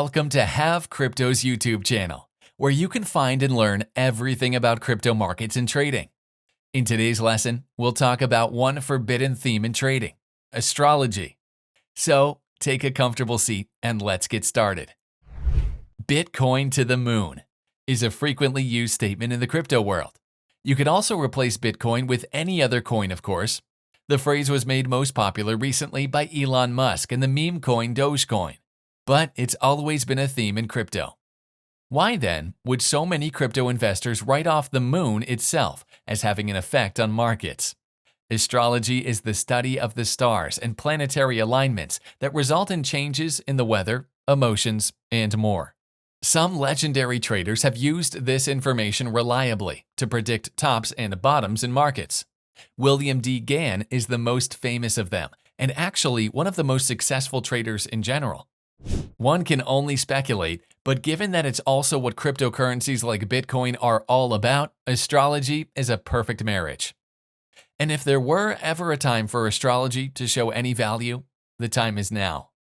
Welcome to HAVE.crypto's YouTube channel, where you can find and learn everything about crypto markets and trading. In today's lesson, we'll talk about one forbidden theme in trading, astrology. So, take a comfortable seat and let's get started. Bitcoin to the moon is a frequently used statement in the crypto world. You could also replace Bitcoin with any other coin, of course. The phrase was made most popular recently by Elon Musk and the meme coin Dogecoin. But it's always been a theme in crypto. Why then would so many crypto investors write off the moon itself as having an effect on markets? Astrology is the study of the stars and planetary alignments that result in changes in the weather, emotions, and more. Some legendary traders have used this information reliably to predict tops and bottoms in markets. William D. GANN is the most famous of them, and actually one of the most successful traders in general. One can only speculate, but given that it's also what cryptocurrencies like Bitcoin are all about, astrology is a perfect marriage. And if there were ever a time for astrology to show any value, the time is now.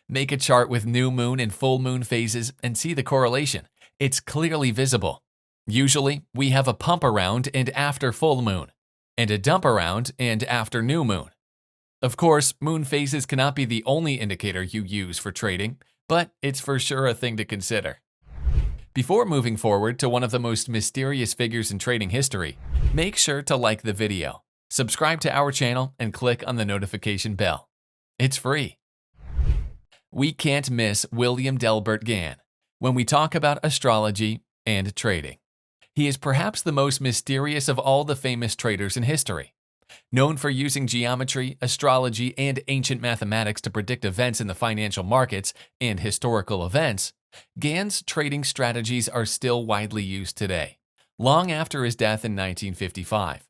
Make a chart with new moon and full moon phases and see the correlation. It's clearly visible. Usually, we have a pump around and after full moon, and a dump around and after new moon. Of course, moon phases cannot be the only indicator you use for trading, but it's for sure a thing to consider. Before moving forward to one of the most mysterious figures in trading history, make sure to like the video, subscribe to our channel, and click on the notification bell. It's free. We can't miss William Delbert GANN when we talk about astrology and trading. He is perhaps the most mysterious of all the famous traders in history. Known for using geometry, astrology, and ancient mathematics to predict events in the financial markets and historical events, GANN's trading strategies are still widely used today, long after his death in 1955.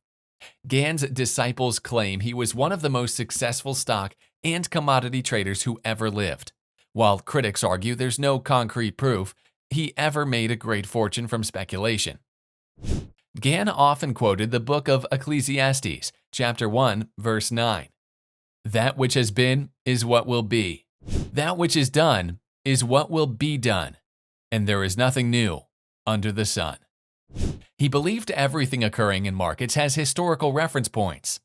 GANN's disciples claim he was one of the most successful stock and commodity traders who ever lived, while critics argue there's no concrete proof he ever made a great fortune from speculation. GANN often quoted the book of Ecclesiastes, chapter 1, verse 9. That which has been is what will be. That which is done is what will be done. And there is nothing new under the sun. He believed everything occurring in markets has historical reference points.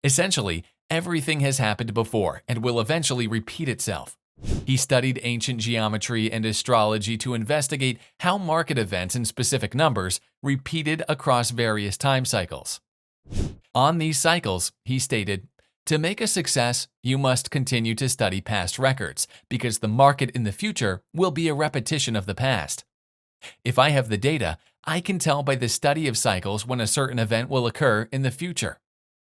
Essentially, everything has happened before and will eventually repeat itself. He studied ancient geometry and astrology to investigate how market events in specific numbers repeated across various time cycles. On these cycles, he stated, "To make a success, you must continue to study past records, because the market in the future will be a repetition of the past. If I have the data, I can tell by the study of cycles when a certain event will occur in the future.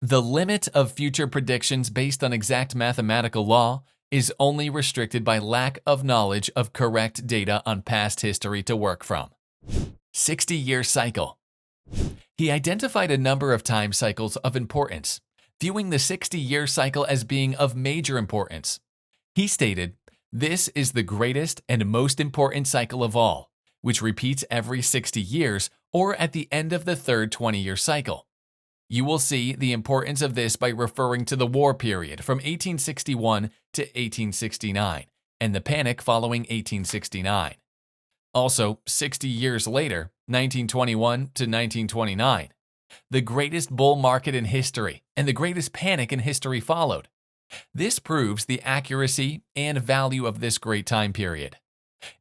The limit of future predictions based on exact mathematical law is only restricted by lack of knowledge of correct data on past history to work from." 60-year cycle. He identified a number of time cycles of importance, viewing the 60-year cycle as being of major importance. He stated, "This is the greatest and most important cycle of all, which repeats every 60 years or at the end of the third 20-year cycle. You will see the importance of this by referring to the war period from 1861 to 1869 and the panic following 1869. Also, 60 years later, 1921 to 1929, the greatest bull market in history and the greatest panic in history followed. This proves the accuracy and value of this great time period."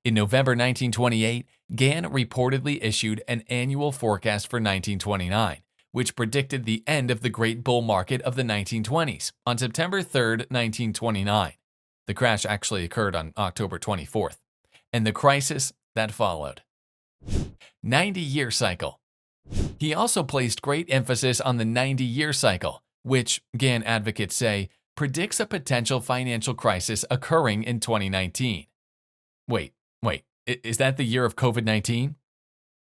In November 1928, GANN reportedly issued an annual forecast for 1929. Which predicted the end of the great bull market of the 1920s on September 3, 1929. The crash actually occurred on October 24th, and the crisis that followed. 90-year cycle. He also placed great emphasis on the 90-year cycle, which, GANN advocates say, predicts a potential financial crisis occurring in 2019. Wait, is that the year of COVID-19?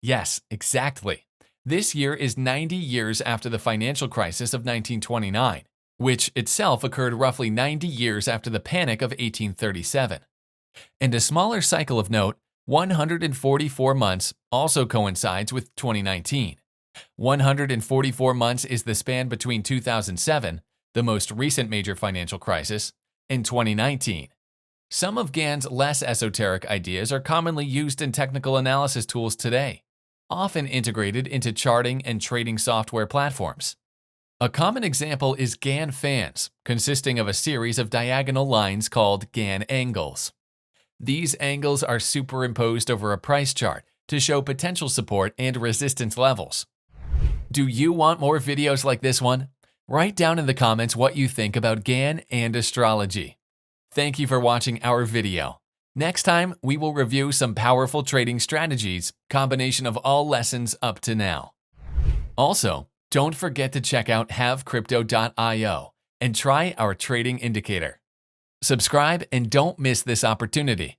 Yes, exactly. This year is 90 years after the financial crisis of 1929, which itself occurred roughly 90 years after the panic of 1837. And a smaller cycle of note, 144 months, also coincides with 2019. 144 months is the span between 2007, the most recent major financial crisis, and 2019. Some of GANN's less esoteric ideas are commonly used in technical analysis tools today, often integrated into charting and trading software platforms. A common example is GANN fans, consisting of a series of diagonal lines called GANN angles. These angles are superimposed over a price chart to show potential support and resistance levels. Do you want more videos like this one? Write down in the comments what you think about GANN and astrology. Thank you for watching our video. Next time, we will review some powerful trading strategies, combination of all lessons up to now. Also, don't forget to check out HAVE.crypto.io and try our trading indicator. Subscribe and don't miss this opportunity.